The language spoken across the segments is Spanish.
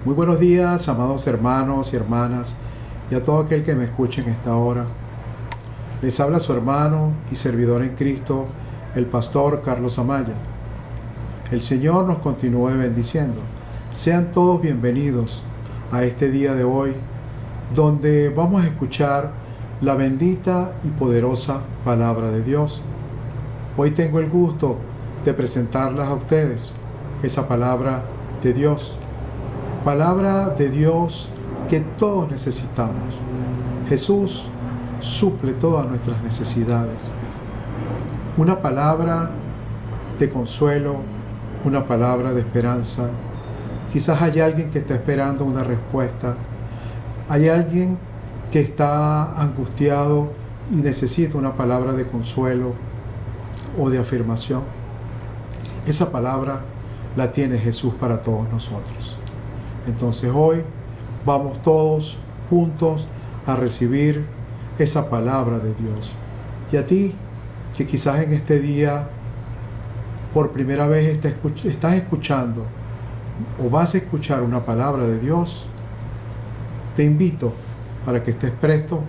Muy buenos días, amados hermanos y hermanas, y a todo aquel que me escuche en esta hora. Les habla su hermano y servidor en Cristo, el pastor Carlos Amaya. El Señor nos continúe bendiciendo. Sean todos bienvenidos a este día de hoy, donde vamos a escuchar la bendita y poderosa palabra de Dios. Hoy tengo el gusto de presentarlas a ustedes, esa palabra de Dios. Palabra de Dios que todos necesitamos. Jesús suple todas nuestras necesidades. Una palabra de consuelo, una palabra de esperanza. Quizás hay alguien que está esperando una respuesta. Hay alguien que está angustiado y necesita una palabra de consuelo o de afirmación. Esa palabra la tiene Jesús para todos nosotros. Entonces hoy vamos todos juntos a recibir esa palabra de Dios. Y a ti, que quizás en este día por primera vez estás escuchando o vas a escuchar una palabra de Dios, te invito para que estés presto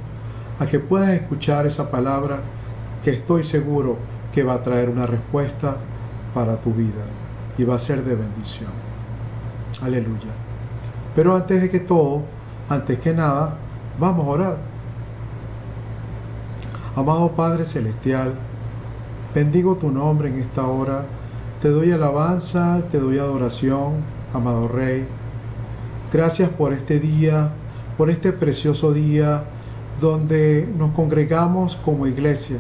a que puedas escuchar esa palabra que estoy seguro que va a traer una respuesta para tu vida y va a ser de bendición. Aleluya. Pero antes que nada, vamos a orar. Amado Padre Celestial, bendigo tu nombre en esta hora. Te doy alabanza, te doy adoración, amado Rey. Gracias por este día, por este precioso día donde nos congregamos como iglesia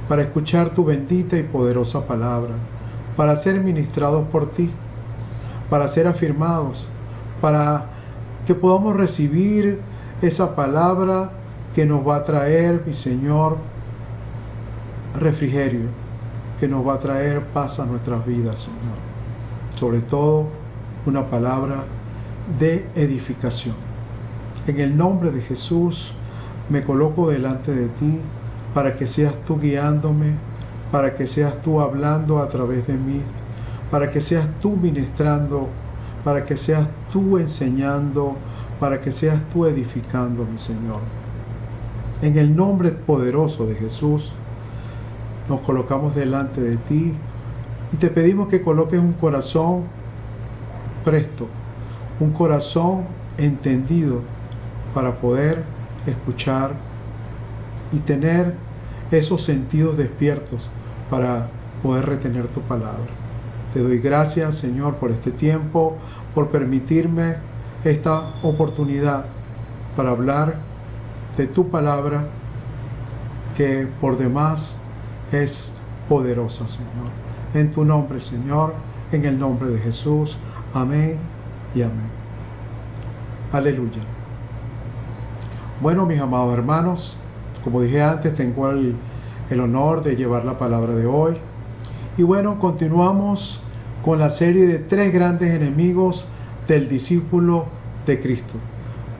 para escuchar tu bendita y poderosa palabra, para ser ministrados por ti, para ser afirmados, para que podamos recibir esa palabra que nos va a traer, mi Señor, refrigerio, que nos va a traer paz a nuestras vidas, Señor. Sobre todo, una palabra de edificación. En el nombre de Jesús, me coloco delante de ti para que seas tú guiándome, para que seas tú hablando a través de mí, para que seas tú ministrando, para que seas tú enseñando, para que seas tú edificando, mi Señor. En el nombre poderoso de Jesús, nos colocamos delante de ti y te pedimos que coloques un corazón presto, un corazón entendido para poder escuchar y tener esos sentidos despiertos para poder retener tu palabra. Te doy gracias, Señor, por este tiempo, por permitirme esta oportunidad para hablar de tu palabra, que por demás es poderosa, Señor. En tu nombre, Señor, en el nombre de Jesús. Amén y amén. Aleluya. Bueno, mis amados hermanos, como dije antes, tengo el honor de llevar la palabra de hoy. Y bueno, continuamos con la serie de 3 grandes enemigos del discípulo de Cristo,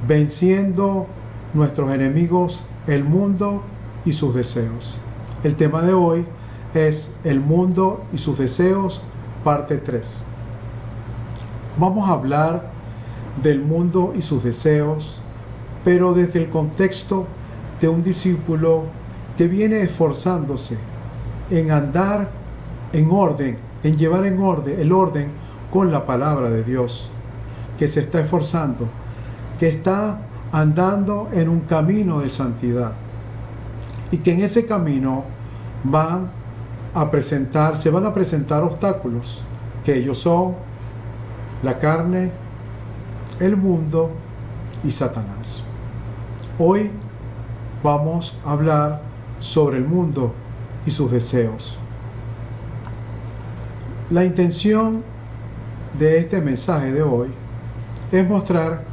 venciendo nuestros enemigos, el mundo y sus deseos. El tema de hoy es el mundo y sus deseos, parte 3. Vamos a hablar del mundo y sus deseos, pero desde el contexto de un discípulo que viene esforzándose en andar en orden, en llevar en orden, el orden con la palabra de Dios, que se está esforzando, que está andando en un camino de santidad y que en ese camino se van a presentar obstáculos, que ellos son la carne, el mundo y Satanás. Hoy vamos a hablar sobre el mundo y sus deseos. La intención de este mensaje de hoy es mostrar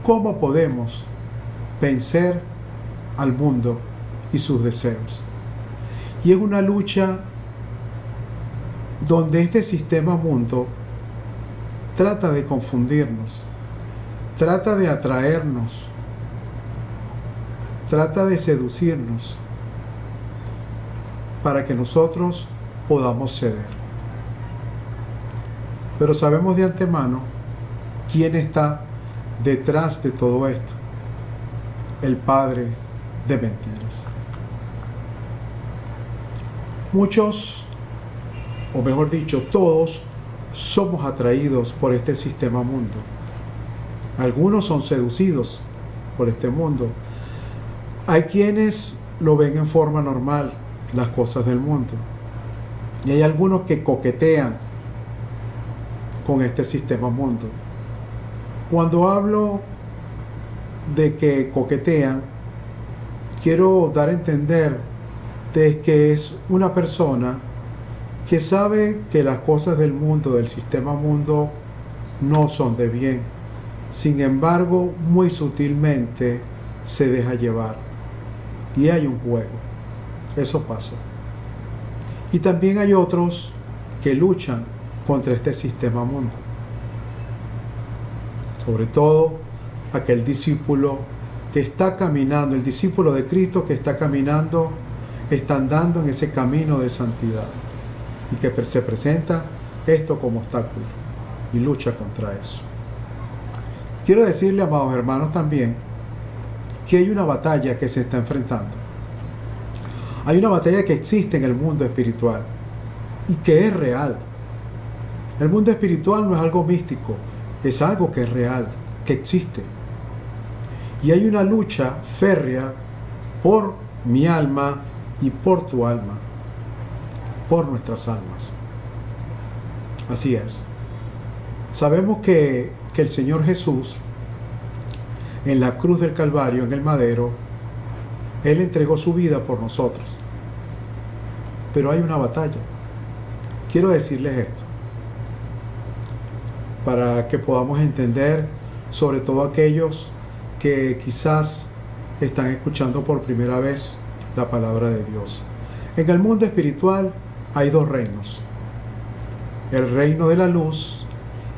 cómo podemos vencer al mundo y sus deseos. Y es una lucha donde este sistema mundo trata de confundirnos, trata de atraernos, trata de seducirnos para que nosotros podamos ceder. Pero sabemos de antemano quién está detrás de todo esto? El padre de mentiras. Muchos, o mejor dicho, todos somos atraídos por este sistema mundo. Algunos son seducidos por este mundo. Hay quienes lo ven en forma normal, las cosas del mundo. Y hay algunos que coquetean con este sistema mundo. Cuando hablo de que coquetean, quiero dar a entender de que es una persona que sabe que las cosas del mundo, del sistema mundo, no son de bien. Sin embargo, muy sutilmente se deja llevar. Y hay un juego. Eso pasa. Y también hay otros que luchan contra este sistema mundo. Sobre todo aquel discípulo que está caminando, el discípulo de Cristo que está caminando, está andando en ese camino de santidad y que se presenta esto como obstáculo y lucha contra eso. Quiero decirle, amados hermanos, también que hay una batalla que se está enfrentando. Hay una batalla que existe en el mundo espiritual y que es real. El mundo espiritual no es algo místico, es algo que es real, que existe. Y hay una lucha férrea por mi alma y por tu alma, por nuestras almas. Así es. Sabemos que el Señor Jesús, en la cruz del Calvario, en el madero, Él entregó su vida por nosotros. Pero hay una batalla. Quiero decirles esto, para que podamos entender, sobre todo aquellos que quizás están escuchando por primera vez la palabra de Dios. En el mundo espiritual hay dos reinos: el reino de la luz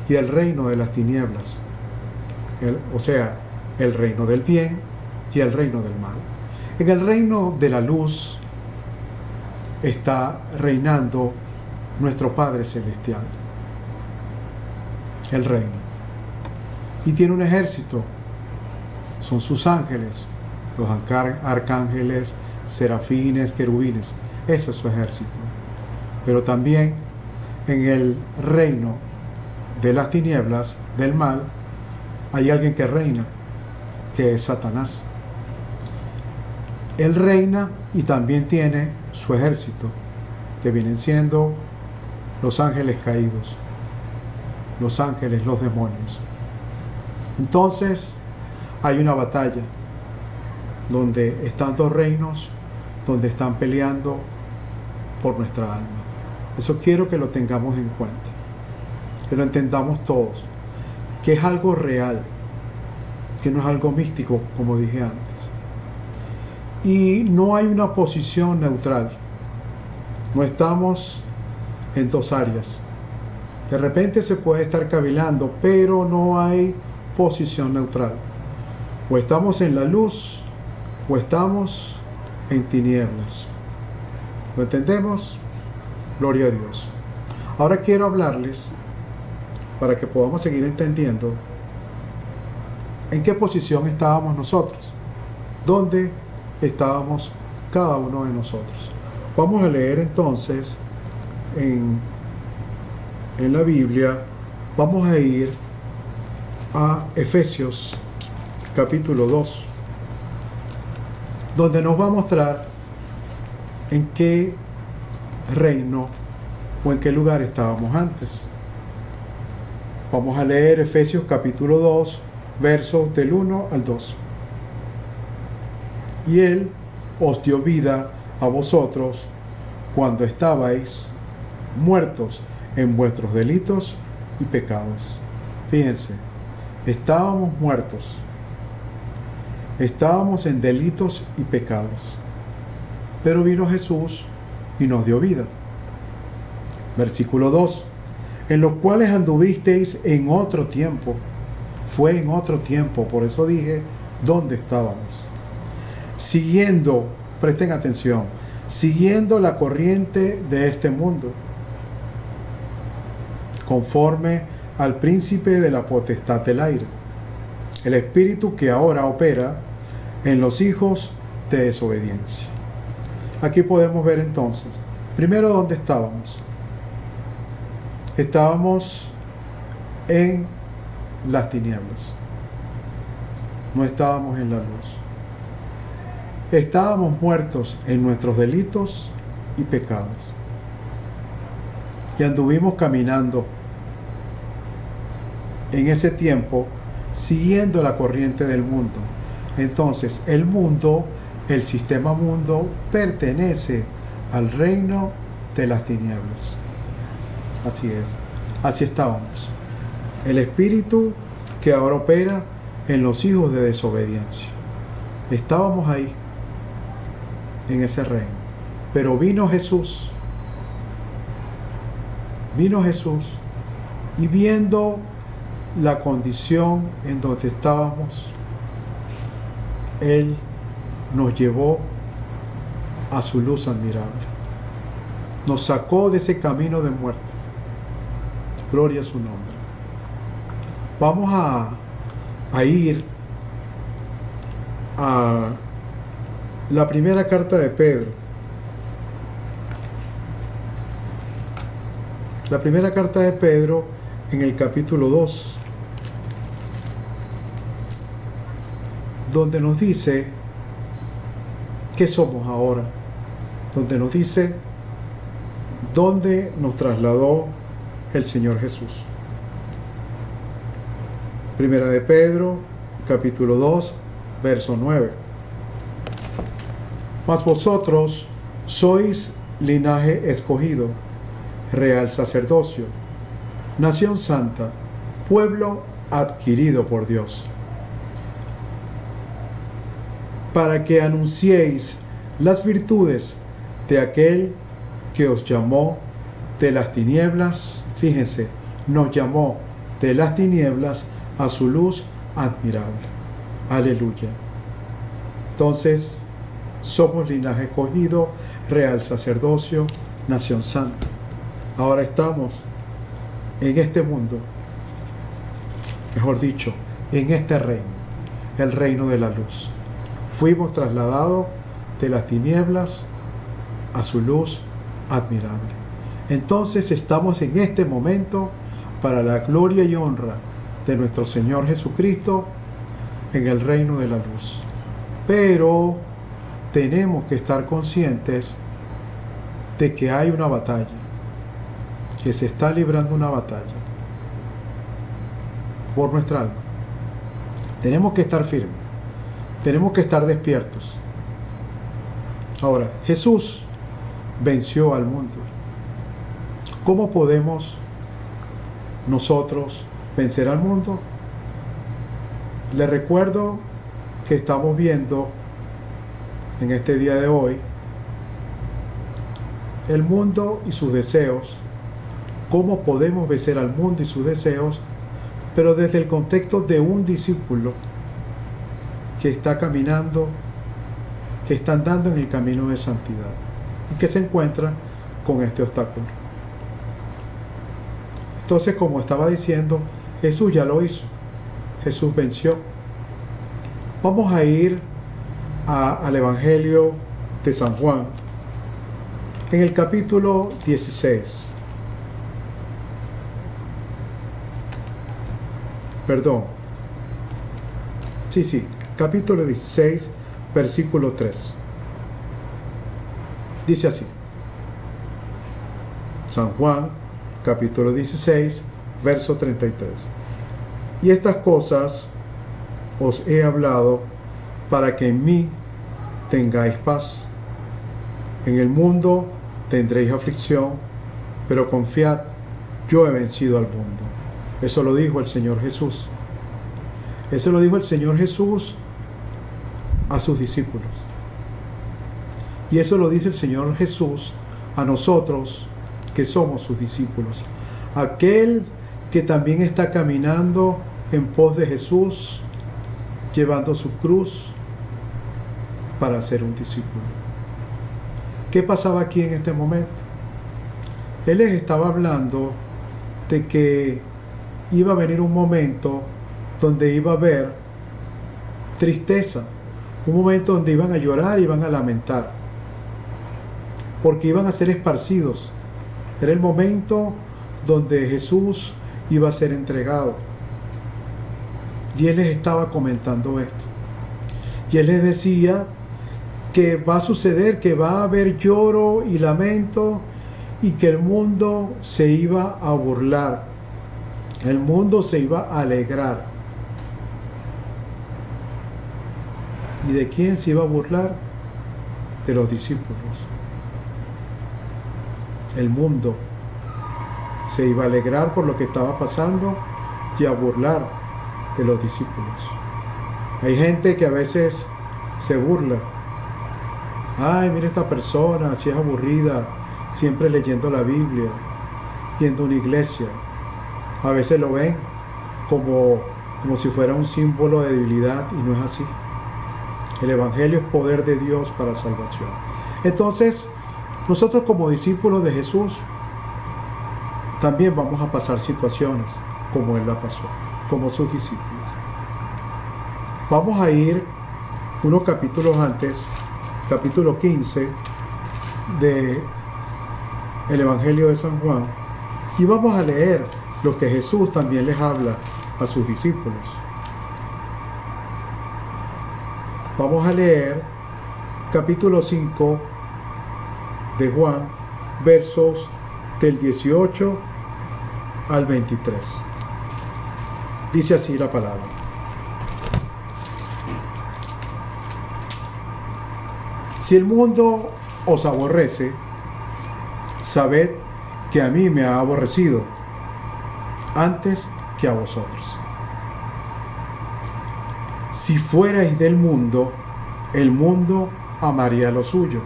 y el reino de las tinieblas. O sea, el reino del bien y el reino del mal. En el reino de la luz está reinando nuestro Padre Celestial. El reino. Y tiene un ejército. Son sus ángeles, los arcángeles, serafines, querubines. Ese es su ejército. Pero también en el reino de las tinieblas, del mal, hay alguien que reina, que es Satanás. Él reina y también tiene su ejército, que vienen siendo los ángeles caídos, los ángeles, los demonios. Entonces, hay una batalla donde están dos reinos, donde están peleando por nuestra alma. Eso quiero que lo tengamos en cuenta, que lo entendamos todos, que es algo real, que no es algo místico, como dije antes. Y no hay una posición neutral. No estamos en dos áreas. De repente se puede estar cavilando, pero no hay posición neutral. O estamos en la luz o estamos en tinieblas. ¿Lo entendemos? Gloria a Dios. Ahora quiero hablarles, para que podamos seguir entendiendo, en qué posición estábamos nosotros. ¿Dónde estábamos cada uno de nosotros? Vamos a leer entonces en la Biblia. Vamos a ir a Efesios capítulo 2, donde nos va a mostrar en qué reino o en qué lugar estábamos antes. Vamos a leer Efesios capítulo 2, versos del 1 al 2. Y Él os dio vida a vosotros cuando estabais muertos en vuestros delitos y pecados. Fíjense, estábamos muertos. Estábamos en delitos y pecados. Pero vino Jesús y nos dio vida. Versículo 2. En los cuales anduvisteis en otro tiempo. Fue en otro tiempo, por eso dije, ¿dónde estábamos? Siguiendo, presten atención, siguiendo la corriente de este mundo, conforme al príncipe de la potestad del aire, el espíritu que ahora opera en los hijos de desobediencia. Aquí podemos ver entonces, primero, ¿dónde estábamos? Estábamos en las tinieblas. No estábamos en la luz. Estábamos muertos en nuestros delitos y pecados. Y anduvimos caminando en ese tiempo siguiendo la corriente del mundo. Entonces, el mundo, el sistema mundo, pertenece al reino de las tinieblas. Así es, así estábamos. El espíritu que ahora opera en los hijos de desobediencia. Estábamos ahí, en ese reino. Pero vino Jesús y viendo la condición en donde estábamos, Él nos llevó a su luz admirable. Nos sacó de ese camino de muerte. Gloria a su nombre. Vamos a ir a la primera carta de Pedro. La primera carta de Pedro en el capítulo 2, donde nos dice qué somos ahora, donde nos dice dónde nos trasladó el Señor Jesús. Primera de Pedro, capítulo 2, verso 9. Mas vosotros sois linaje escogido, real sacerdocio, nación santa, pueblo adquirido por Dios, para que anunciéis las virtudes de aquel que os llamó de las tinieblas. Fíjense, nos llamó de las tinieblas a su luz admirable. Aleluya. Entonces, somos linaje escogido, real sacerdocio, nación santa. Ahora estamos en este mundo, mejor dicho, en este reino, el reino de la luz. Fuimos trasladados de las tinieblas a su luz admirable. Entonces estamos en este momento para la gloria y honra de nuestro Señor Jesucristo en el reino de la luz. Pero tenemos que estar conscientes de que hay una batalla, que se está librando una batalla por nuestra alma. Tenemos que estar firmes, tenemos que estar despiertos. Ahora, Jesús venció al mundo. ¿Cómo podemos nosotros vencer al mundo? Les recuerdo que estamos viendo en este día de hoy el mundo y sus deseos, cómo podemos vencer al mundo y sus deseos, pero desde el contexto de un discípulo que está caminando, que está andando en el camino de santidad y que se encuentra con este obstáculo. Entonces, como estaba diciendo, Jesús ya lo hizo. Jesús venció. Vamos a ir al Evangelio de San Juan, en el capítulo 16. Capítulo 16, versículo 3. Dice así. San Juan, capítulo 16, verso 33. Y estas cosas os he hablado para que en mí tengáis paz. En el mundo tendréis aflicción, pero confiad, yo he vencido al mundo. Eso lo dijo el Señor Jesús. Eso lo dijo el Señor Jesús a sus discípulos. Y eso lo dice el Señor Jesús a nosotros que somos sus discípulos. Aquel que también está caminando en pos de Jesús, llevando su cruz para ser un discípulo. ¿Qué pasaba aquí en este momento? Él les estaba hablando de que iba a venir un momento donde iba a haber tristeza, un momento donde iban a llorar, iban a lamentar, porque iban a ser esparcidos. Era el momento donde Jesús iba a ser entregado. Y Él les estaba comentando esto. Y Él les decía que va a suceder, que va a haber lloro y lamento, y que el mundo se iba a burlar. El mundo se iba a alegrar. ¿Y de quién se iba a burlar? De los discípulos. El mundo se iba a alegrar por lo que estaba pasando y a burlar de los discípulos. Hay gente que a veces se burla. Ay, mira esta persona, si es aburrida, siempre leyendo la Biblia, yendo a una iglesia. A veces lo ven como si fuera un símbolo de debilidad, y no es así. El Evangelio es poder de Dios para salvación. Entonces, nosotros como discípulos de Jesús también vamos a pasar situaciones como Él la pasó, como sus discípulos. Vamos a ir unos capítulos antes, capítulo 15 del Evangelio de San Juan, y vamos a leer lo que Jesús también les habla a sus discípulos. Vamos a leer capítulo 5 de Juan, versos del 18 al 23. Dice así la palabra. Si el mundo os aborrece, sabed que a mí me ha aborrecido antes que a vosotros. Si fuerais del mundo, el mundo amaría lo suyo.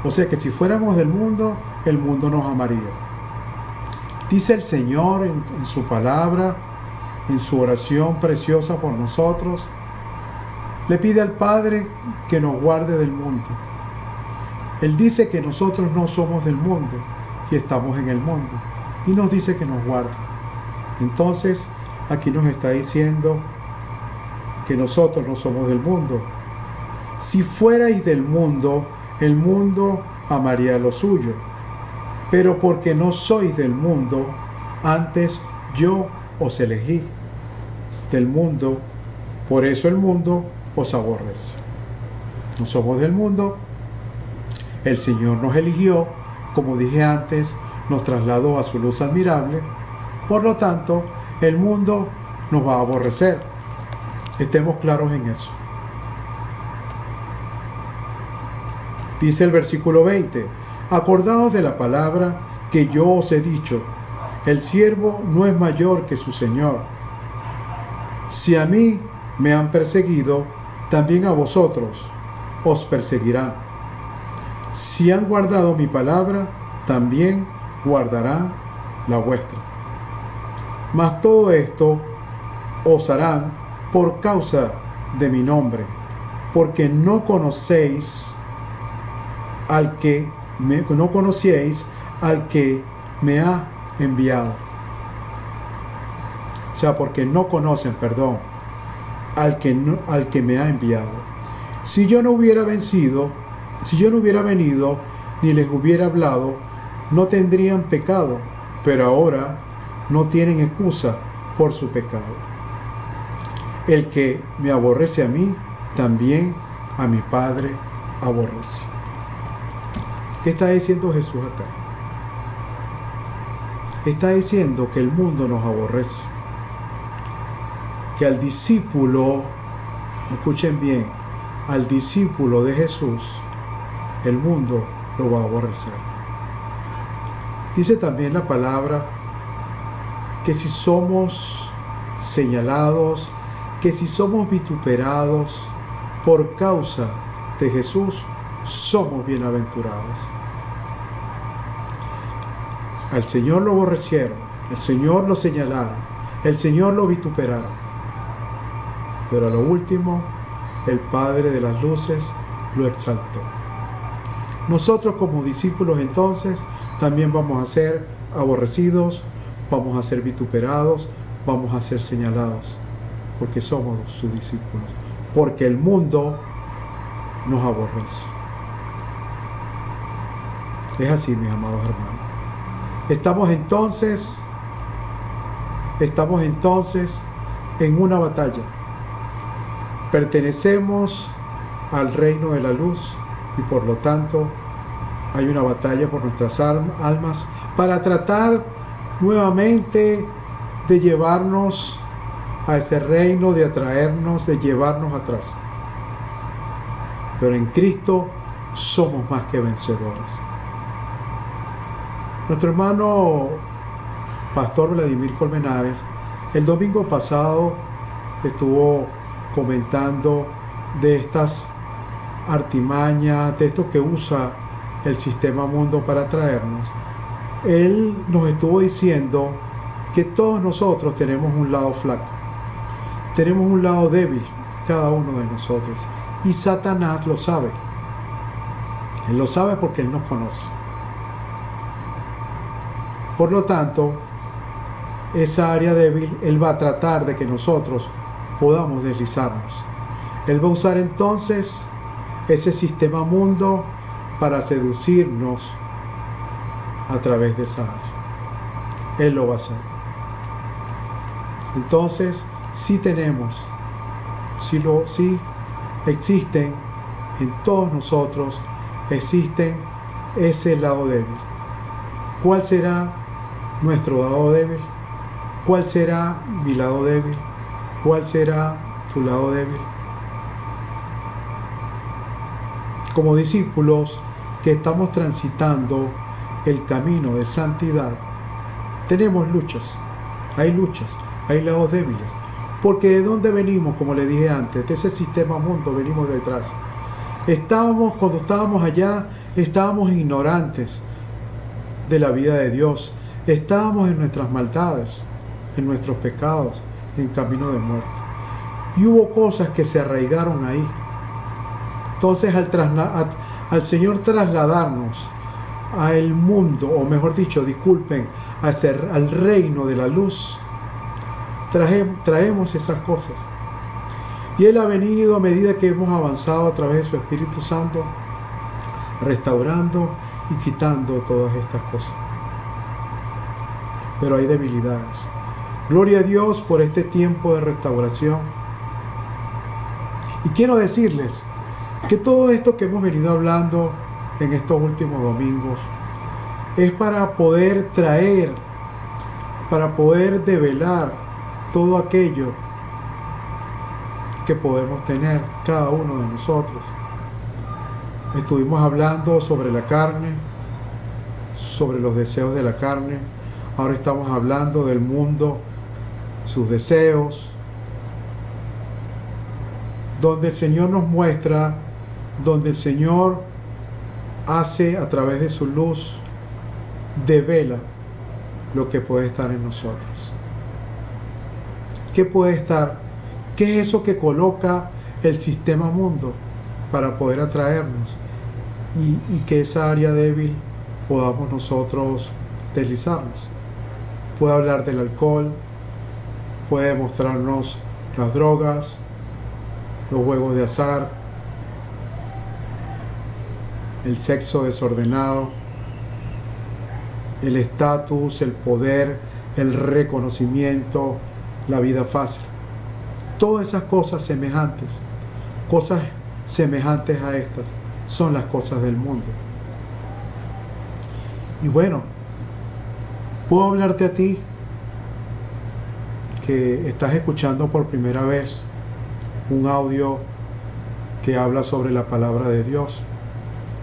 O sea que si fuéramos del mundo, el mundo nos amaría. Dice el Señor en su palabra, en su oración preciosa por nosotros, le pide al Padre que nos guarde del mundo. Él dice que nosotros no somos del mundo y estamos en el mundo, y nos dice que nos guarde. Entonces, aquí nos está diciendo que nosotros no somos del mundo. Si fuerais del mundo, el mundo amaría lo suyo. Pero porque no sois del mundo, antes yo os elegí del mundo, por eso el mundo os aborrece. No somos del mundo, el Señor nos eligió, como dije antes, nos trasladó a su luz admirable, por lo tanto, el mundo nos va a aborrecer. Estemos claros en eso. Dice el versículo 20, acordaos de la palabra que yo os he dicho, el siervo no es mayor que su Señor. Si a mí me han perseguido, también a vosotros os perseguirán. Si han guardado mi palabra, también guardarán la vuestra. Mas todo esto os harán por causa de mi nombre, porque no conocéis al que no conocíais al que me ha enviado. O sea, porque no conocen, al que me ha enviado. Si yo no hubiera venido, ni les hubiera hablado, no tendrían pecado, pero ahora no tienen excusa por su pecado. El que me aborrece a mí, también a mi Padre aborrece. ¿Qué está diciendo Jesús acá? Está diciendo que el mundo nos aborrece. Que al discípulo, escuchen bien, al discípulo de Jesús, el mundo lo va a aborrecer. Dice también la palabra que si somos señalados, que si somos vituperados por causa de Jesús, somos bienaventurados. Al Señor lo aborrecieron, el Señor lo señalaron, el Señor lo vituperaron. Pero a lo último, el Padre de las luces lo exaltó. Nosotros como discípulos entonces también vamos a ser aborrecidos, vamos a ser vituperados, vamos a ser señalados, porque somos sus discípulos, porque el mundo nos aborrece. Es así, mis amados hermanos. Estamos entonces en una batalla. Pertenecemos al reino de la luz y por lo tanto hay una batalla por nuestras almas para tratar nuevamente de llevarnos a ese reino, de atraernos, de llevarnos atrás. Pero en Cristo somos más que vencedores. Nuestro hermano Pastor Vladimir Colmenares el domingo pasado estuvo comentando de estas artimañas, de esto que usa el sistema mundo para atraernos. Él nos estuvo diciendo que todos nosotros tenemos un lado flaco, tenemos un lado débil, cada uno de nosotros, y Satanás lo sabe. Él lo sabe porque Él nos conoce. Por lo tanto, esa área débil, Él va a tratar de que nosotros podamos deslizarnos. Él va a usar entonces ese sistema mundo para seducirnos a través de esa área. Él lo va a hacer. Entonces, sí existen en todos nosotros, existen ese lado débil. ¿Cuál será nuestro lado débil? ¿Cuál será mi lado débil? ¿Cuál será tu lado débil? Como discípulos que estamos transitando el camino de santidad, tenemos luchas, hay lados débiles. Porque de dónde venimos, como le dije antes, de ese sistema mundo venimos detrás. Cuando estábamos allá, estábamos ignorantes de la vida de Dios. Estábamos en nuestras maldades, en nuestros pecados, en camino de muerte. Y hubo cosas que se arraigaron ahí. Entonces, al Señor trasladarnos al mundo, o mejor dicho, al reino de la luz, traemos esas cosas. Y Él ha venido, a medida que hemos avanzado a través de su Espíritu Santo, restaurando y quitando todas estas cosas. Pero hay debilidades. Gloria a Dios por este tiempo de restauración. Y quiero decirles que todo esto que hemos venido hablando en estos últimos domingos es para poder develar todo aquello que podemos tener cada uno de nosotros. Estuvimos hablando sobre la carne, sobre los deseos de la carne. Ahora estamos hablando del mundo, sus deseos, donde el Señor nos muestra, donde el Señor hace a través de su luz, devela lo que puede estar en nosotros. ¿Qué puede estar? ¿Qué es eso que coloca el sistema mundo para poder atraernos? Y que esa área débil podamos nosotros deslizarnos. Puede hablar del alcohol, puede mostrarnos las drogas, los juegos de azar, el sexo desordenado, el estatus, el poder, el reconocimiento, la vida fácil. Todas esas cosas semejantes a estas, son las cosas del mundo. Y bueno, puedo hablarte a ti que estás escuchando por primera vez un audio que habla sobre la palabra de Dios.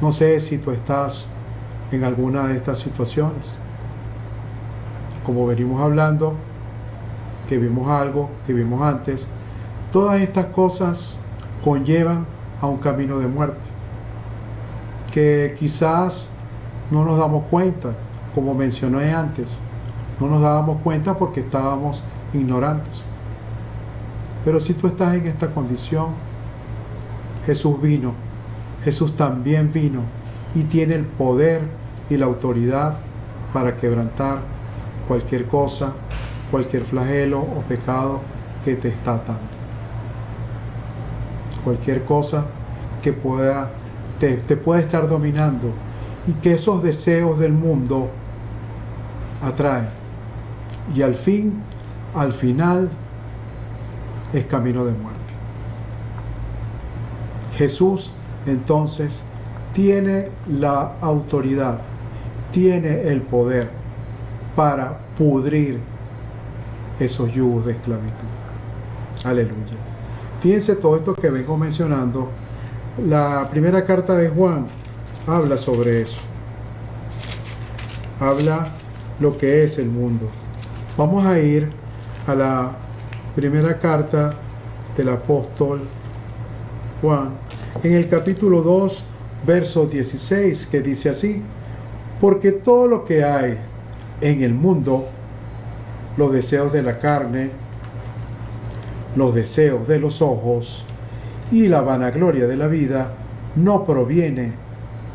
No sé si tú estás en alguna de estas situaciones. Como venimos hablando, que vimos algo, que vimos antes, todas estas cosas conllevan a un camino de muerte, que quizás no nos damos cuenta, como mencioné antes, no nos dábamos cuenta porque estábamos ignorantes. Pero si tú estás en esta condición, Jesús también vino y tiene el poder y la autoridad para quebrantar cualquier cosa, cualquier flagelo o pecado que te está atando. cualquier cosa que te pueda estar dominando, y que esos deseos del mundo atraen, y al final es camino de muerte. Jesús entonces tiene la autoridad, tiene el poder para pudrir esos yugos de esclavitud. Aleluya. Fíjense todo esto que vengo mencionando. La primera carta de Juan habla sobre eso. Habla lo que es el mundo. Vamos a ir a la primera carta del apóstol Juan, en el capítulo 2, verso 16, que dice así: porque todo lo que hay en el mundo, los deseos de la carne, los deseos de los ojos y la vanagloria de la vida, no proviene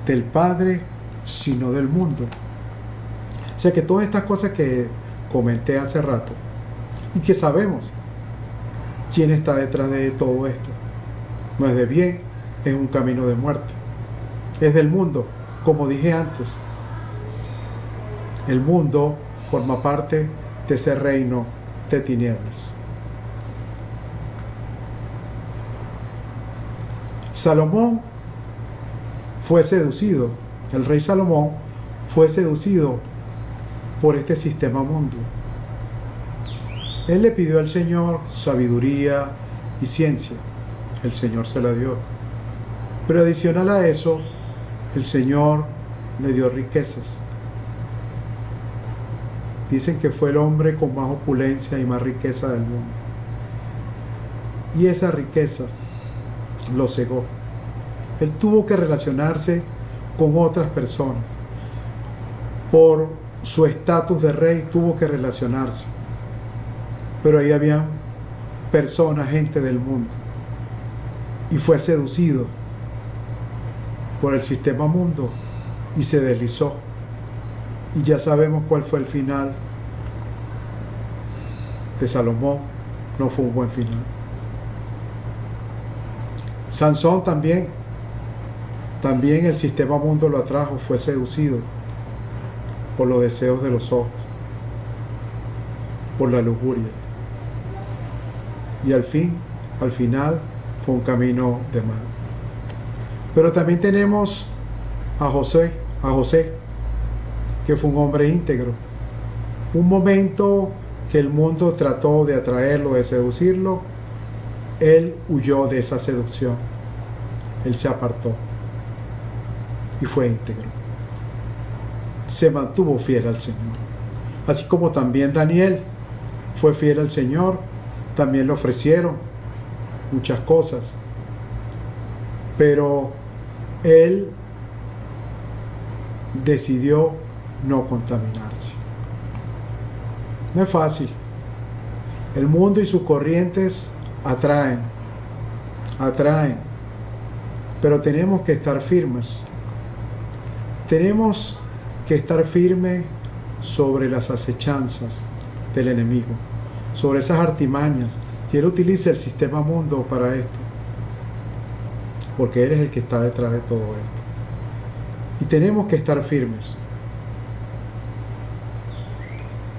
del Padre, sino del mundo. O sea que todas estas cosas que comenté hace rato, y que sabemos quién está detrás de todo esto, no es de bien, es un camino de muerte, es del mundo, como dije antes. El mundo forma parte de ese reino de tinieblas. Salomón fue seducido, el rey Salomón fue seducido por este sistema mundo. Él le pidió al Señor sabiduría y ciencia. El Señor se la dio. Pero adicional a eso, el Señor le dio riquezas. Dicen que fue el hombre con más opulencia y más riqueza del mundo. Y esa riqueza lo cegó. Él tuvo que relacionarse con otras personas. Por su estatus de rey tuvo que relacionarse. Pero ahí había personas, gente del mundo. Y fue seducido por el sistema mundo y se deslizó. Y ya sabemos cuál fue el final de Salomón. No fue un buen final. Sansón también el sistema mundo lo atrajo, fue seducido por los deseos de los ojos, por la lujuria. Y al final fue un camino de mal. Pero también tenemos a José, que fue un hombre íntegro. Un momento que el mundo trató de atraerlo, de seducirlo, él huyó de esa seducción. Él se apartó y fue íntegro. Se mantuvo fiel al Señor. Así como también Daniel fue fiel al Señor, también le ofrecieron muchas cosas, pero él decidió no contaminarse. No es fácil. El mundo y sus corrientes atraen, pero tenemos que estar firmes. Tenemos que estar firmes sobre las acechanzas del enemigo, sobre esas artimañas. Y él utiliza el sistema mundo para esto, porque él es el que está detrás de todo esto. Y tenemos que estar firmes.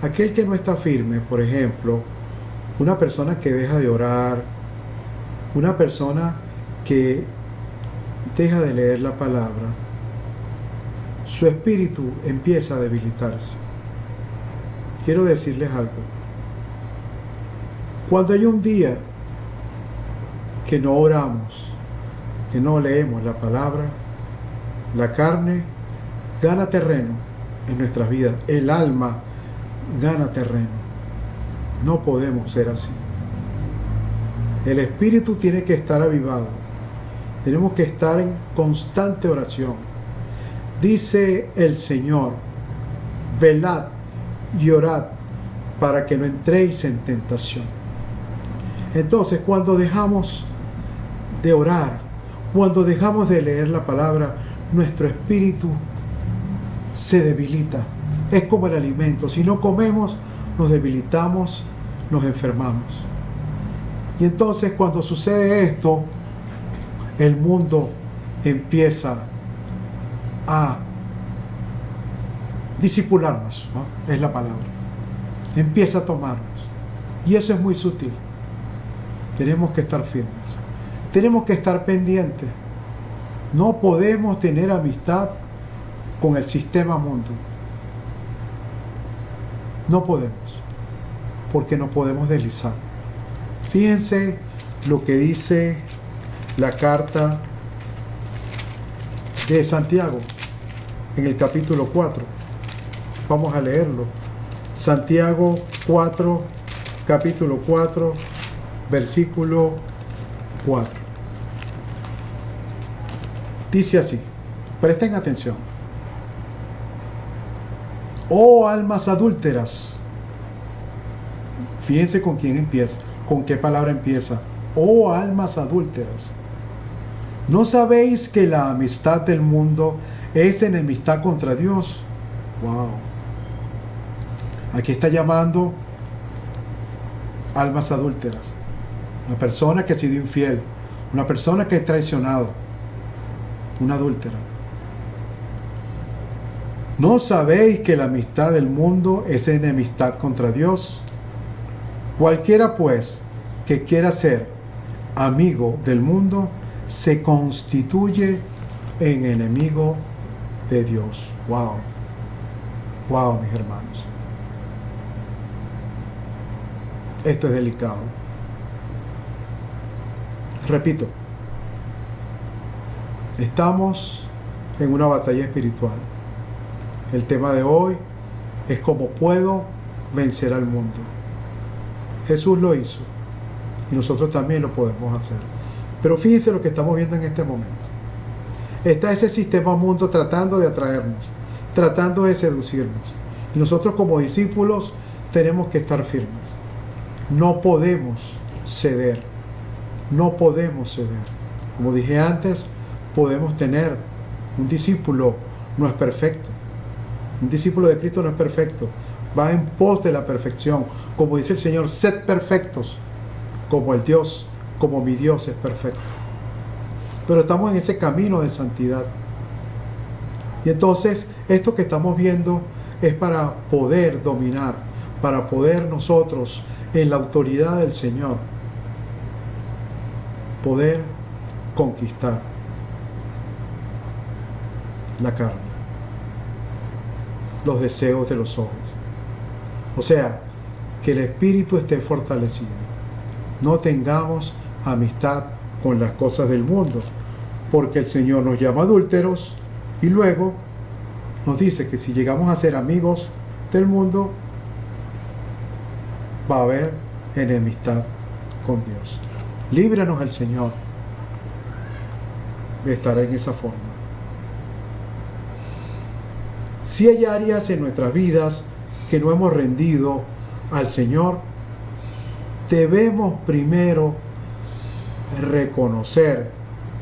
Aquel que no está firme, por ejemplo, una persona que deja de orar, una persona que deja de leer la palabra, su espíritu empieza a debilitarse. Quiero decirles algo. Cuando hay un día que no oramos, que no leemos la palabra, la carne gana terreno en nuestras vidas. El alma gana terreno. No podemos ser así. El espíritu tiene que estar avivado. Tenemos que estar en constante oración. Dice el Señor: velad y orad para que no entréis en tentación. Entonces, cuando dejamos de orar, cuando dejamos de leer la palabra, nuestro espíritu se debilita. Es como el alimento. Si no comemos, nos debilitamos, nos enfermamos. Y entonces, cuando sucede esto, el mundo empieza a disipularnos, ¿no? Es la palabra. Empieza a tomarnos. Y eso es muy sutil. Tenemos que estar firmes. Tenemos que estar pendientes. No podemos tener amistad con el sistema mundo. No podemos. Porque no podemos deslizar. Fíjense lo que dice la carta de Santiago en el capítulo 4. Vamos a leerlo. Santiago 4, capítulo 4, versículo 4. Dice así, presten atención. Oh almas adúlteras. Fíjense con quién empieza, con qué palabra empieza. Oh almas adúlteras. ¿No sabéis que la amistad del mundo es enemistad contra Dios? Wow. Aquí está llamando almas adúlteras. Una persona que ha sido infiel, una persona que ha traicionado, una adúltera. ¿No sabéis que la amistad del mundo es enemistad contra Dios? Cualquiera pues que quiera ser amigo del mundo se constituye en enemigo de Dios. Wow. Wow, mis hermanos. Esto es delicado. Repito, estamos en una batalla espiritual. El tema de hoy es cómo puedo vencer al mundo. Jesús lo hizo y nosotros también lo podemos hacer. Pero fíjense lo que estamos viendo en este momento. Está ese sistema mundo tratando de atraernos, tratando de seducirnos. Y nosotros como discípulos tenemos que estar firmes. No podemos ceder. No podemos ceder. Como dije antes, podemos tener un discípulo, no es perfecto. Un discípulo de Cristo no es perfecto. Va en pos de la perfección. Como dice el Señor, sed perfectos, como el Dios, como mi Dios es perfecto. Pero estamos en ese camino de santidad. Y entonces, esto que estamos viendo es para poder dominar, para poder nosotros, en la autoridad del Señor, poder conquistar la carne, los deseos de los ojos. O sea, que el espíritu esté fortalecido. No tengamos amistad con las cosas del mundo, porque el Señor nos llama adúlteros y luego nos dice que si llegamos a ser amigos del mundo, va a haber enemistad con Dios. Líbranos el Señor de estar en esa forma. Si hay áreas en nuestras vidas que no hemos rendido al Señor, debemos primero reconocer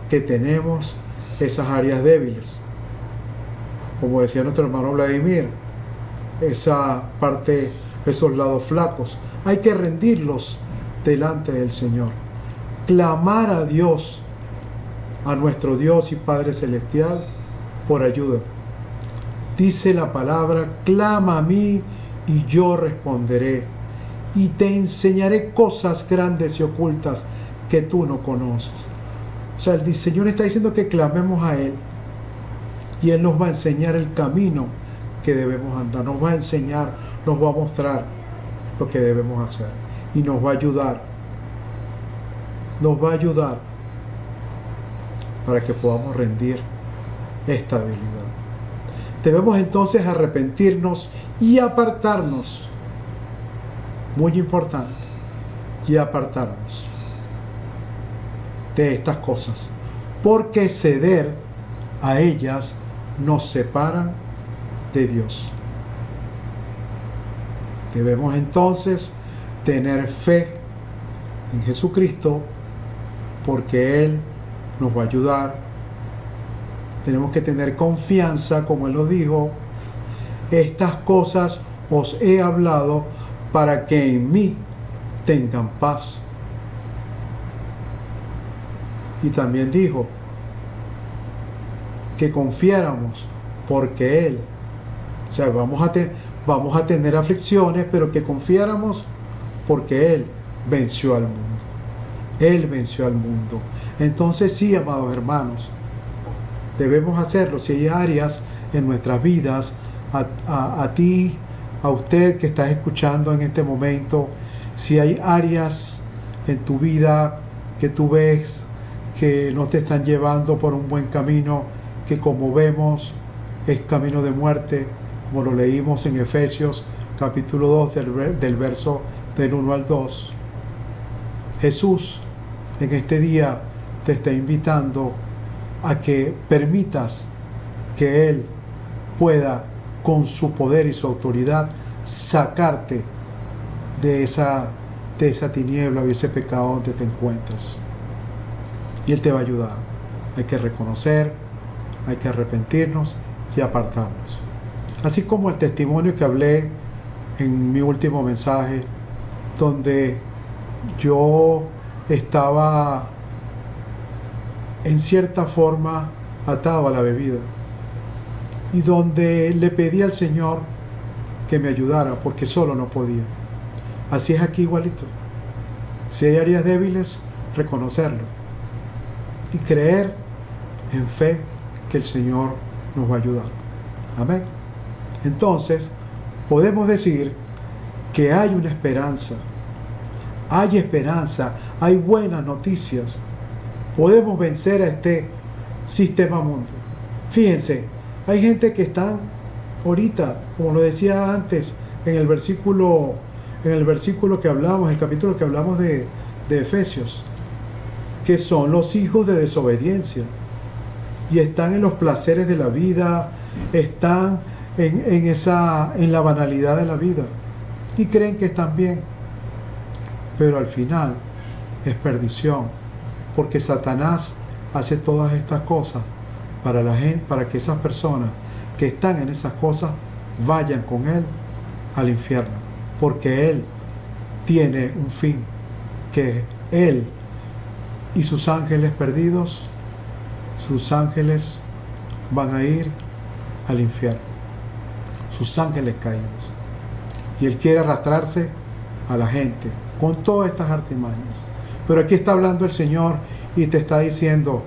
que tenemos esas áreas débiles. Como decía nuestro hermano Vladimir, esa parte, esos lados flacos, hay que rendirlos delante del Señor. Clamar a Dios, a nuestro Dios y Padre Celestial, por ayuda. Dice la palabra, clama a mí y yo responderé, y te enseñaré cosas grandes y ocultas que tú no conoces. O sea, el Señor está diciendo que clamemos a Él, y Él nos va a enseñar el camino que debemos andar, nos va a enseñar, nos va a mostrar lo que debemos hacer, y nos va a ayudar para que podamos rendir esta debilidad. Debemos entonces arrepentirnos y apartarnos, muy importante, y apartarnos de estas cosas, porque ceder a ellas nos separan de Dios. Debemos entonces tener fe en Jesucristo, porque Él nos va a ayudar. Tenemos que tener confianza, como Él nos dijo, estas cosas os he hablado para que en mí tengan paz. Y también dijo que confiáramos porque Él, o sea, vamos a tener aflicciones, pero que confiáramos porque Él venció al mundo. Él venció al mundo. Entonces sí, amados hermanos, debemos hacerlo. Si hay áreas en nuestras vidas, a ti, a usted que estás escuchando en este momento, si hay áreas en tu vida que tú ves que no te están llevando por un buen camino, que como vemos es camino de muerte, como lo leímos en Efesios capítulo 2 del verso del 1 al 2. Jesús en este día te está invitando a que permitas que Él pueda, con su poder y su autoridad, sacarte de esa tiniebla o ese pecado donde te encuentras. Y Él te va a ayudar. Hay que reconocer, hay que arrepentirnos y apartarnos. Así como el testimonio que hablé en mi último mensaje, donde yo estaba en cierta forma atado a la bebida y donde le pedí al Señor que me ayudara porque solo no podía. Así es aquí igualito. Si hay áreas débiles, reconocerlo y creer en fe que el Señor nos va a ayudar. Amén. Entonces, podemos decir que hay una esperanza. Hay esperanza, hay buenas noticias. Podemos vencer a este sistema mundo. Fíjense, hay gente que está ahorita, como lo decía antes, en el versículo que hablamos, el capítulo que hablamos de Efesios, que son los hijos de desobediencia y están en los placeres de la vida, están en la banalidad de la vida y creen que están bien, pero al final es perdición, porque Satanás hace todas estas cosas para que esas personas que están en esas cosas vayan con él al infierno, porque él tiene un fin, que él y sus ángeles perdidos, sus ángeles van a ir al infierno, sus ángeles caídos, y él quiere arrastrarse a la gente con todas estas artimañas. Pero aquí está hablando el Señor y te está diciendo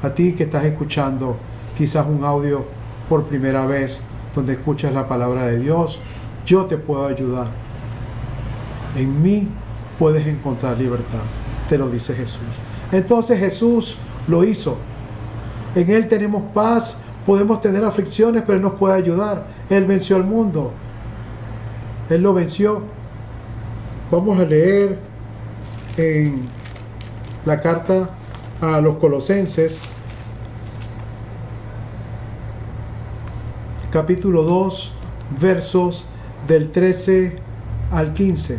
a ti que estás escuchando quizás un audio por primera vez donde escuchas la palabra de Dios: yo te puedo ayudar. En mí puedes encontrar libertad, te lo dice Jesús. Entonces Jesús lo hizo. En Él tenemos paz, podemos tener aflicciones, pero Él nos puede ayudar. Él venció al mundo. Él lo venció. Vamos a leer en la carta a los Colosenses, capítulo 2, versos del 13 al 15.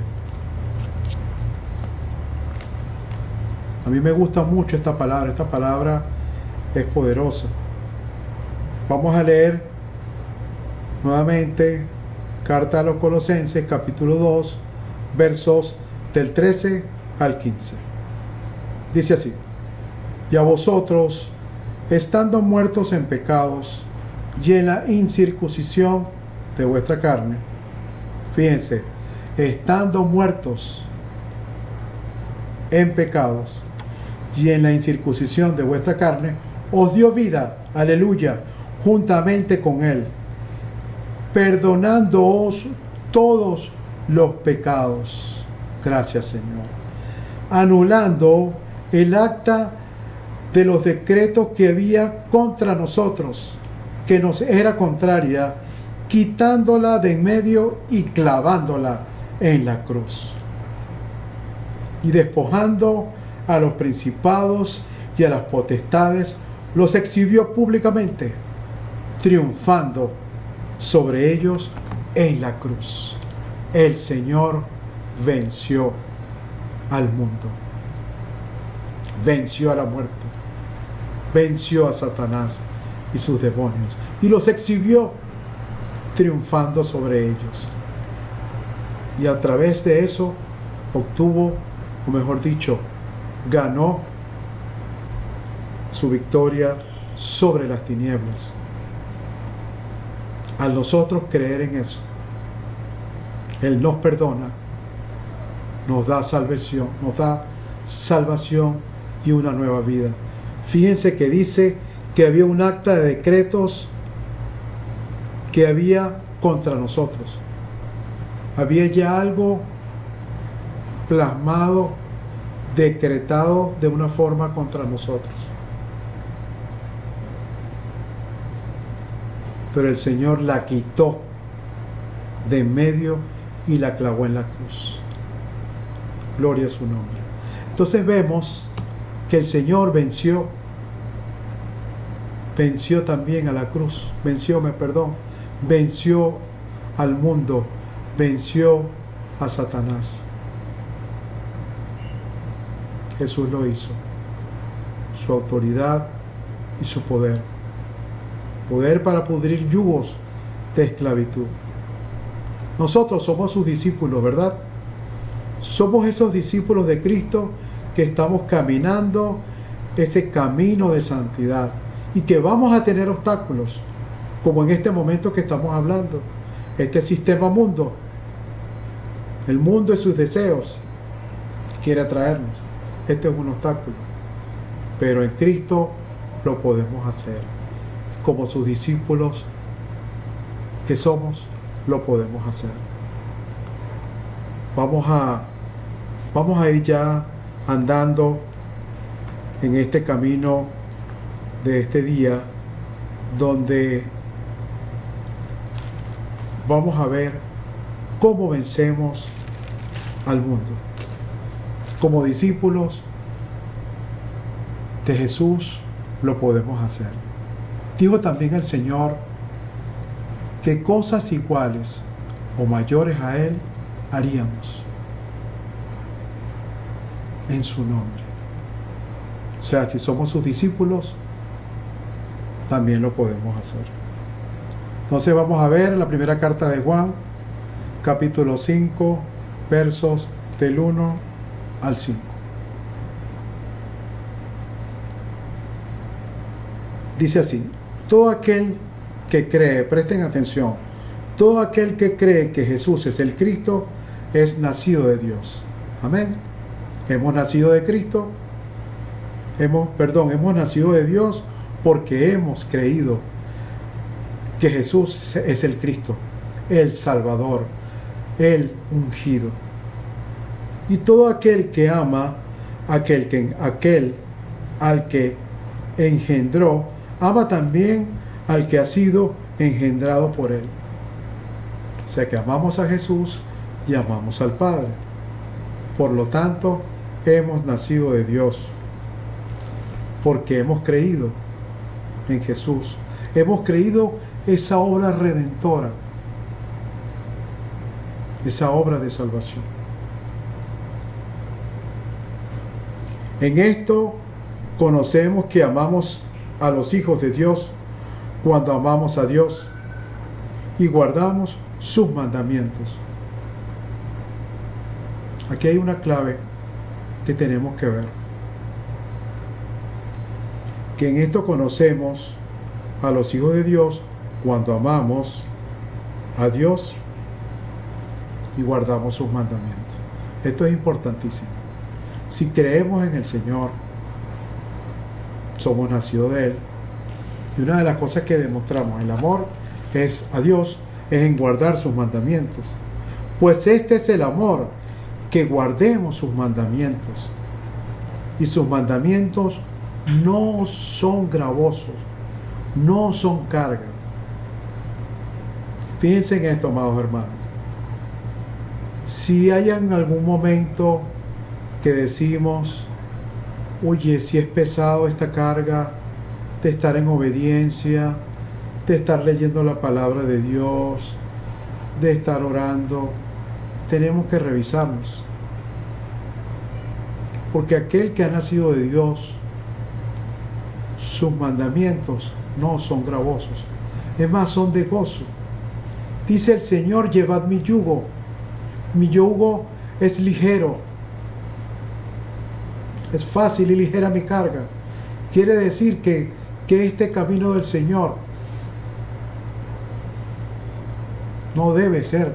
A mí me gusta mucho esta palabra es poderosa. Vamos a leer nuevamente carta a los Colosenses, capítulo 2, versos del 13 al 15. Dice así: y a vosotros, estando muertos en pecados y en la incircuncisión de vuestra carne. Fíjense, estando muertos en pecados y en la incircuncisión de vuestra carne, os dio vida, aleluya, juntamente con Él, perdonándoos todos los pecados. Gracias, Señor. Anulando el acta de los decretos que había contra nosotros, que nos era contraria, quitándola de en medio y clavándola en la cruz. Y despojando a los principados y a las potestades, los exhibió públicamente, triunfando sobre ellos en la cruz. El Señor venció al mundo, venció a la muerte, venció a Satanás y sus demonios, y los exhibió triunfando sobre ellos. Y a través de eso obtuvo, o mejor dicho, ganó su victoria sobre las tinieblas. Al nosotros creer en eso, Él nos perdona, nos da salvación y una nueva vida. Fíjense que dice que había un acta de decretos que había contra nosotros. Había ya algo plasmado, decretado de una forma contra nosotros. Pero el Señor la quitó de en medio y la clavó en la cruz. Gloria a su nombre. Entonces vemos que el Señor venció también a la cruz, venció al mundo, venció a Satanás. Jesús lo hizo. Su autoridad y su poder. Poder para pudrir yugos de esclavitud. Nosotros somos sus discípulos, ¿verdad? Somos esos discípulos de Cristo que estamos caminando ese camino de santidad y que vamos a tener obstáculos, como en este momento que estamos hablando, este sistema mundo, el mundo y sus deseos quiere atraernos. Este es un obstáculo, pero en Cristo lo podemos hacer. Como sus discípulos que somos, lo podemos hacer. Vamos a ir ya andando en este camino de este día, donde vamos a ver cómo vencemos al mundo. Como discípulos de Jesús lo podemos hacer. Dijo también el Señor que cosas iguales o mayores a Él haríamos en su nombre. O sea, si somos sus discípulos, también lo podemos hacer. Entonces vamos a ver la primera carta de Juan, capítulo 5, versos del 1 al 5. Dice así: todo aquel que cree, presten atención, todo aquel que cree que Jesús es el Cristo es nacido de Dios. Amén. Hemos nacido de Cristo, hemos nacido de Dios porque hemos creído que Jesús es el Cristo, el Salvador, el ungido. Y todo aquel que ama al que engendró, ama también al que ha sido engendrado por Él. O sea que amamos a Jesús y amamos al Padre. Por lo tanto, hemos nacido de Dios, porque hemos creído en Jesús. Hemos creído esa obra redentora, esa obra de salvación. En esto conocemos que amamos a los hijos de Dios cuando amamos a Dios y guardamos sus mandamientos. Aquí hay una clave que tenemos que ver. Que en esto conocemos a los hijos de Dios cuando amamos a Dios y guardamos sus mandamientos. Esto es importantísimo. Si creemos en el Señor, somos nacidos de Él. Y una de las cosas que demostramos el amor a Dios es en guardar sus mandamientos. Pues este es el amor, que guardemos sus mandamientos. Y sus mandamientos no son gravosos, no son carga. Fíjense en esto, amados hermanos. Si hay en algún momento que decimos, oye, si es pesado esta carga de estar en obediencia, de estar leyendo la palabra de Dios, de estar orando, tenemos que revisarnos. Porque aquel que ha nacido de Dios, sus mandamientos no son gravosos, es más, son de gozo. Dice el Señor: llevad mi yugo es ligero, es fácil y ligera mi carga. Quiere decir que este camino del Señor no debe ser,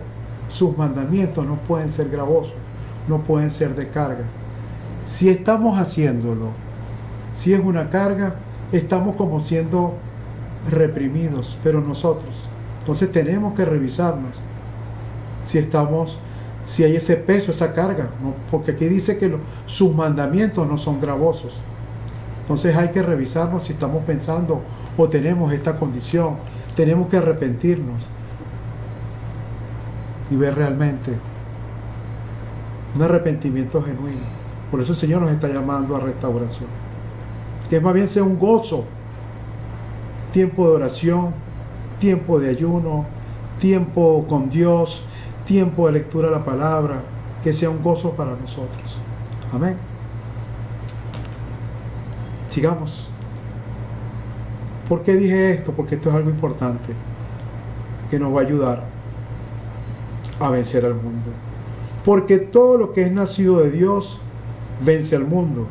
sus mandamientos no pueden ser gravosos, no pueden ser de carga. Si estamos haciéndolo, si es una carga, estamos como siendo reprimidos, pero nosotros. Entonces tenemos que revisarnos si hay ese peso, esa carga, ¿no? Porque aquí dice que sus mandamientos no son gravosos. Entonces hay que revisarnos si estamos pensando o tenemos esta condición. Tenemos que arrepentirnos y ver realmente un arrepentimiento genuino. Por eso el Señor nos está llamando a restauración. Que más bien sea un gozo, tiempo de oración, tiempo de ayuno, tiempo con Dios, tiempo de lectura de la palabra, que sea un gozo para nosotros. Amén. Sigamos. ¿Por qué dije esto? Porque esto es algo importante que nos va a ayudar a vencer al mundo. Porque todo lo que es nacido de Dios vence al mundo.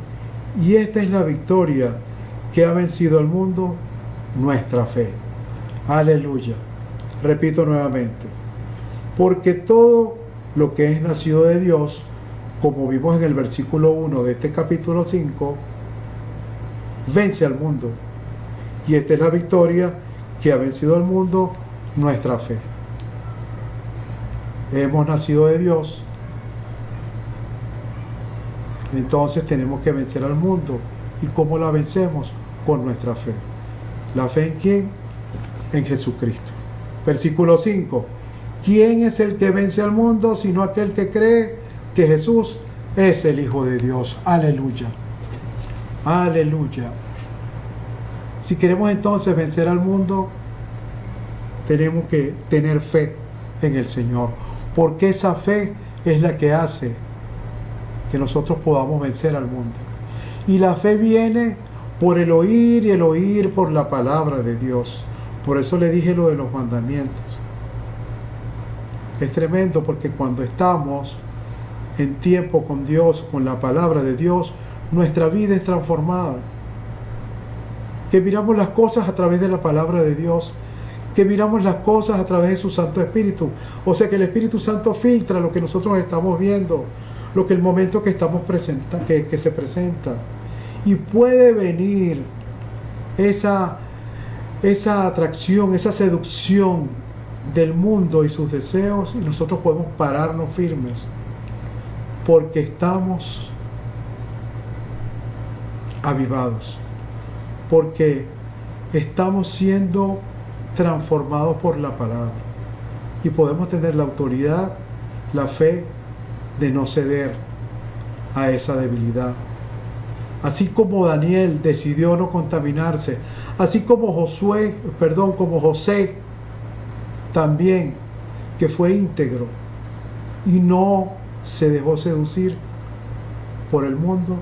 Y esta es la victoria que ha vencido al mundo, nuestra fe. Aleluya. Repito nuevamente. Porque todo lo que es nacido de Dios, como vimos en el versículo 1 de este capítulo 5, vence al mundo. Y esta es la victoria que ha vencido al mundo, nuestra fe. Hemos nacido de Dios, entonces tenemos que vencer al mundo. ¿Y cómo la vencemos? Con nuestra fe. ¿La fe en quién? En Jesucristo. Versículo 5. ¿Quién es el que vence al mundo sino aquel que cree que Jesús es el Hijo de Dios? Aleluya. Aleluya. Si queremos entonces vencer al mundo, tenemos que tener fe en el Señor, porque esa fe es la que hace que nosotros podamos vencer al mundo. Y la fe viene por el oír y el oír por la palabra de Dios. Por eso le dije lo de los mandamientos. Es tremendo porque cuando estamos en tiempo con Dios, con la palabra de Dios, nuestra vida es transformada. Que miramos las cosas a través de la palabra de Dios, que miramos las cosas a través de su Santo Espíritu. O sea que el Espíritu Santo filtra lo que nosotros estamos viendo, lo que el momento que estamos presentando, que se presenta. Y puede venir esa atracción, esa seducción del mundo y sus deseos, y nosotros podemos pararnos firmes, porque estamos avivados, porque estamos siendo transformados por la palabra, y podemos tener la autoridad, la fe de no ceder a esa debilidad. Así como Daniel decidió no contaminarse, así como José también, que fue íntegro y no se dejó seducir por el mundo,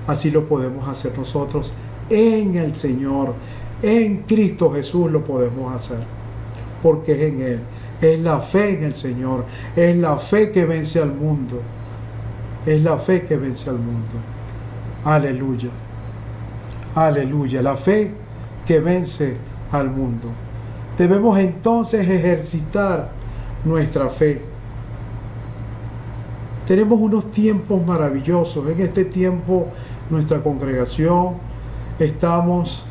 así lo podemos hacer nosotros en el Señor, en Cristo Jesús lo podemos hacer, porque es en Él, es la fe en el Señor, es la fe que vence al mundo, es la fe que vence al mundo. Aleluya, aleluya, la fe que vence al mundo. Debemos entonces ejercitar nuestra fe. Tenemos unos tiempos maravillosos. En este tiempo, nuestra congregación, estamos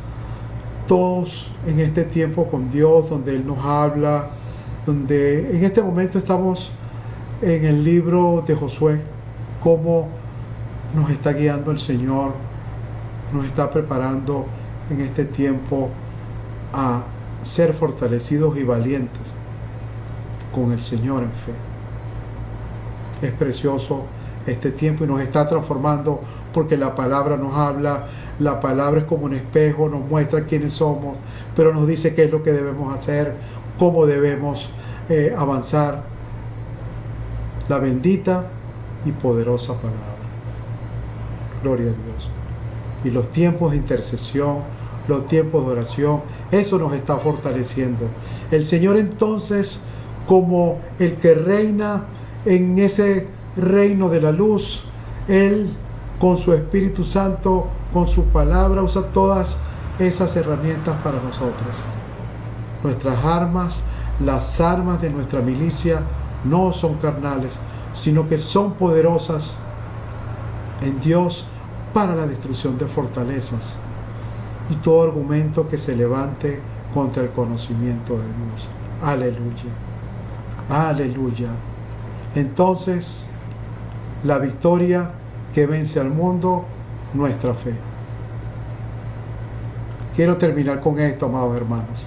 todos en este tiempo con Dios, donde Él nos habla, donde en este momento estamos en el libro de Josué, cómo nos está guiando el Señor, nos está preparando en este tiempo a ser fortalecidos y valientes con el Señor en fe. Es precioso este tiempo y nos está transformando, porque la palabra nos habla, la palabra es como un espejo, nos muestra quiénes somos, pero nos dice qué es lo que debemos hacer, cómo debemos avanzar. La bendita y poderosa palabra. Gloria a Dios. Y los tiempos de intercesión, los tiempos de oración, eso nos está fortaleciendo. El Señor entonces, como el que reina en ese reino de la luz, Él con su Espíritu Santo, con su palabra. Usa todas esas herramientas para nosotros. Nuestras armas, las armas de nuestra milicia, no son carnales, sino que son poderosas en Dios para la destrucción de fortalezas y todo argumento que se levante contra el conocimiento de Dios. Aleluya. Aleluya. Entonces, la victoria que vence al mundo, nuestra fe. Quiero terminar con esto, amados hermanos.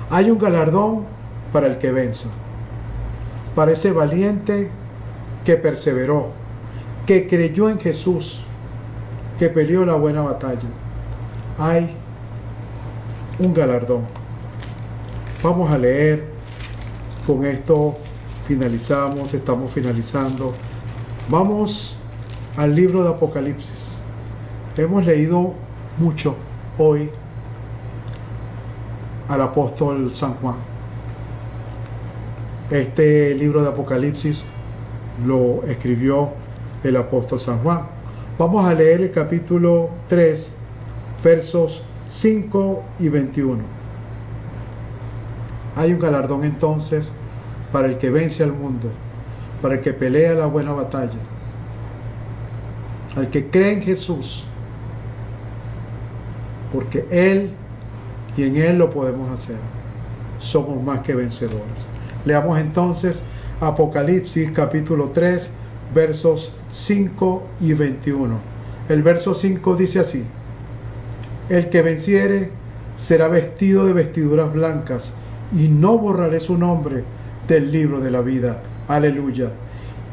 Hay un galardón para el que venza, para ese valiente que perseveró, que creyó en Jesús, que peleó la buena batalla. Hay un galardón. Vamos a leer. Con esto finalizamos, estamos finalizando. Vamos al libro de Apocalipsis. Hemos leído mucho hoy al apóstol San Juan. Este libro de Apocalipsis lo escribió el apóstol San Juan. Vamos a leer el capítulo 3, versos 5 y 21. Hay un galardón entonces para el que vence al mundo, para el que pelea la buena batalla, al que cree en Jesús, porque Él y en Él lo podemos hacer. Somos más que vencedores. Leamos entonces Apocalipsis capítulo 3, versos 5 y 21. El verso 5 dice así: el que venciere será vestido de vestiduras blancas, y no borraré su nombre del libro de la vida. Aleluya.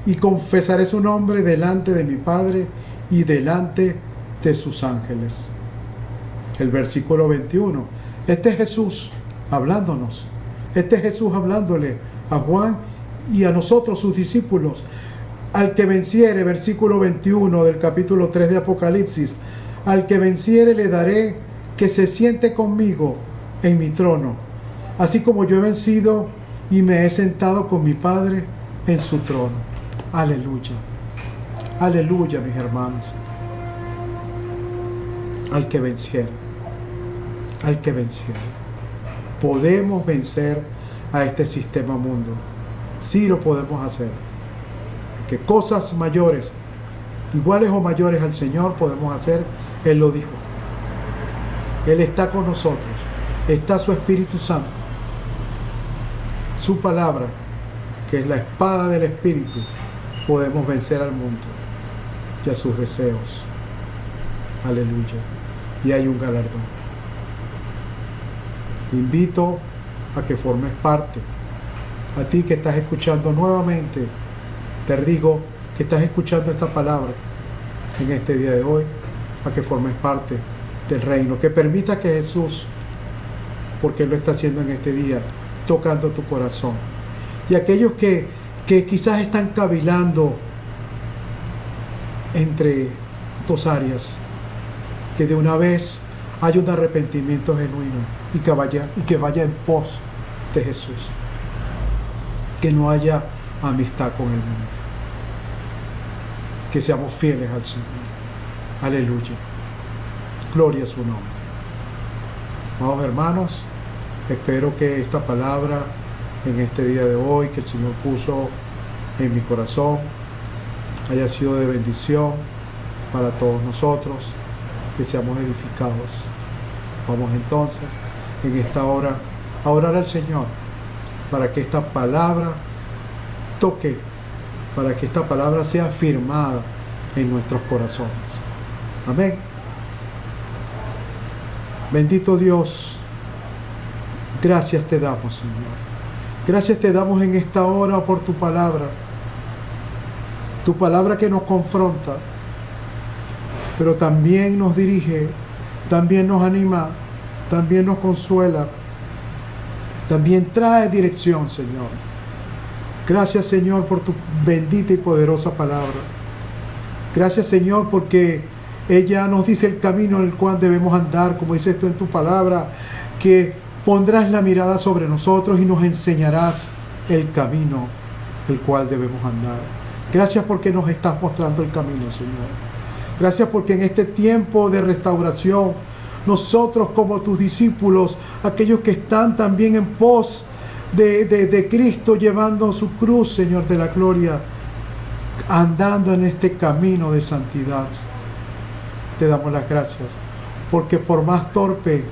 Y confesaré su nombre delante de mi Padre y delante de sus ángeles. El versículo 21. Este es Jesús hablándonos. Este es Jesús hablándole a Juan y a nosotros, sus discípulos. Al que venciere, versículo 21 del capítulo 3 de Apocalipsis, al que venciere le daré que se siente conmigo en mi trono, así como yo he vencido y me he sentado con mi Padre en su trono. Aleluya. Aleluya, mis hermanos. Al que venciere. Al que venciere. Podemos vencer a este sistema mundo. Sí lo podemos hacer. Que cosas mayores, iguales o mayores al Señor podemos hacer. Él lo dijo. Él está con nosotros. Está su Espíritu Santo. Su palabra, que es la espada del Espíritu, podemos vencer al mundo y a sus deseos. Aleluya. Y hay un galardón. Te invito a que formes parte. A ti que estás escuchando nuevamente, te digo que estás escuchando esta palabra en este día de hoy, a que formes parte del reino, que permita que Jesús, porque Él lo está haciendo en este día, tocando tu corazón. Y aquellos que quizás están cavilando entre dos áreas, que de una vez haya un arrepentimiento genuino y que vaya en pos de Jesús, que no haya amistad con el mundo, que seamos fieles al Señor. Aleluya. Gloria a su nombre. Amados hermanos, espero que esta palabra en este día de hoy que el Señor puso en mi corazón haya sido de bendición para todos nosotros, que seamos edificados. Vamos entonces en esta hora a orar al Señor para que esta palabra toque, para que esta palabra sea firmada en nuestros corazones. Amén. Bendito Dios, gracias te damos, Señor. Gracias te damos en esta hora por tu palabra que nos confronta, pero también nos dirige, también nos anima, también nos consuela, también trae dirección, Señor. Gracias, Señor, por tu bendita y poderosa palabra. Gracias, Señor, porque ella nos dice el camino en el cual debemos andar, como dices tú en tu palabra, que pondrás la mirada sobre nosotros y nos enseñarás el camino el cual debemos andar. Gracias porque nos estás mostrando el camino, Señor. Gracias porque en este tiempo de restauración, nosotros como tus discípulos, aquellos que están también en pos de Cristo, llevando su cruz, Señor de la gloria, andando en este camino de santidad, te damos las gracias, porque por más torpe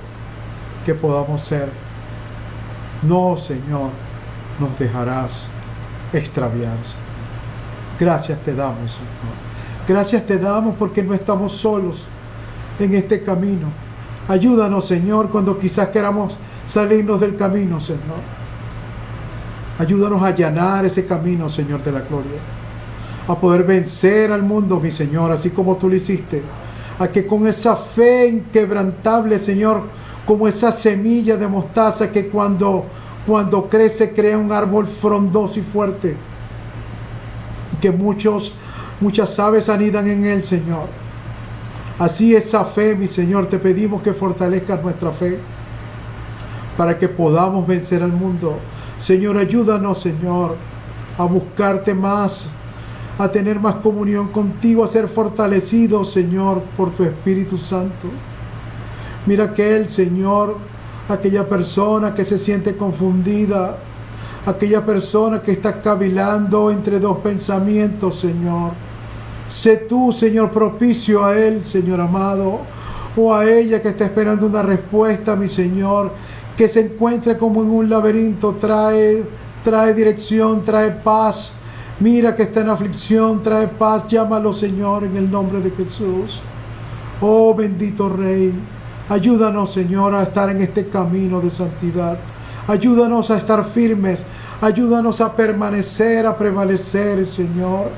que podamos ser, no, Señor, nos dejarás extraviar, Señor. Gracias te damos, Señor. Gracias te damos porque no estamos solos en este camino. Ayúdanos, Señor, cuando quizás queramos salirnos del camino, Señor. Ayúdanos a allanar ese camino, Señor de la gloria. A poder vencer al mundo, mi Señor, así como tú lo hiciste. A que con esa fe inquebrantable, Señor, como esa semilla de mostaza que cuando crece crea un árbol frondoso y fuerte. Y que muchas aves anidan en él, Señor. Así esa fe, mi Señor, te pedimos que fortalezcas nuestra fe para que podamos vencer al mundo. Señor, ayúdanos, Señor, a buscarte más, a tener más comunión contigo, a ser fortalecidos, Señor, por tu Espíritu Santo. Mira aquel, Señor, aquella persona que se siente confundida, aquella persona que está cavilando entre dos pensamientos, Señor. Sé tú, Señor, propicio a él, Señor amado, o a ella que está esperando una respuesta, mi Señor, que se encuentre como en un laberinto. Trae dirección, trae paz. Mira que está en aflicción, trae paz. Llámalo, Señor, en el nombre de Jesús. Oh, bendito Rey, ayúdanos, Señor, a estar en este camino de santidad. Ayúdanos a estar firmes. Ayúdanos a permanecer, a prevalecer, Señor.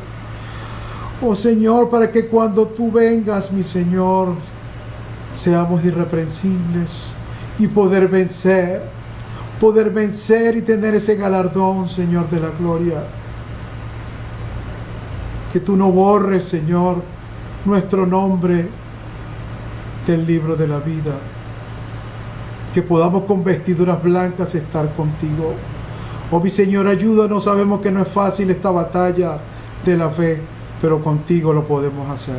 Oh, Señor, para que cuando tú vengas, mi Señor, seamos irreprensibles y poder vencer y tener ese galardón, Señor de la gloria. Que tú no borres, Señor, nuestro nombre del libro de la vida. Que podamos con vestiduras blancas estar contigo. Oh, mi Señor, ayúdanos. Sabemos que no es fácil esta batalla de la fe, pero contigo lo podemos hacer.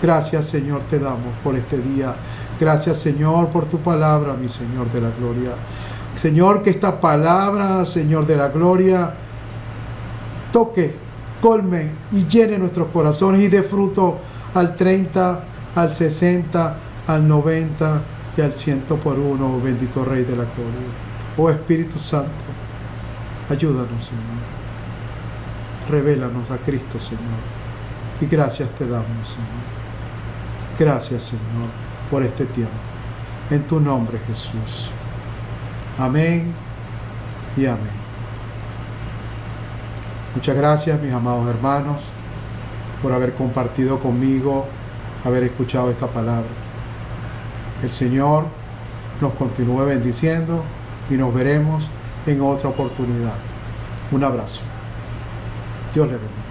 Gracias, Señor, te damos por este día. Gracias, Señor, por tu palabra, mi Señor de la gloria. Señor, que esta palabra, Señor de la gloria, toque, colme y llene nuestros corazones y dé fruto al 30, al 60, al 90 y al 100 por uno, bendito Rey de la gloria. Oh Espíritu Santo, ayúdanos, Señor. Revélanos a Cristo, Señor. Y gracias te damos, Señor. Gracias, Señor, por este tiempo. En tu nombre, Jesús. Amén y amén. Muchas gracias, mis amados hermanos, por haber compartido conmigo, haber escuchado esta palabra. El Señor nos continúe bendiciendo y nos veremos en otra oportunidad. Un abrazo. Dios le bendiga.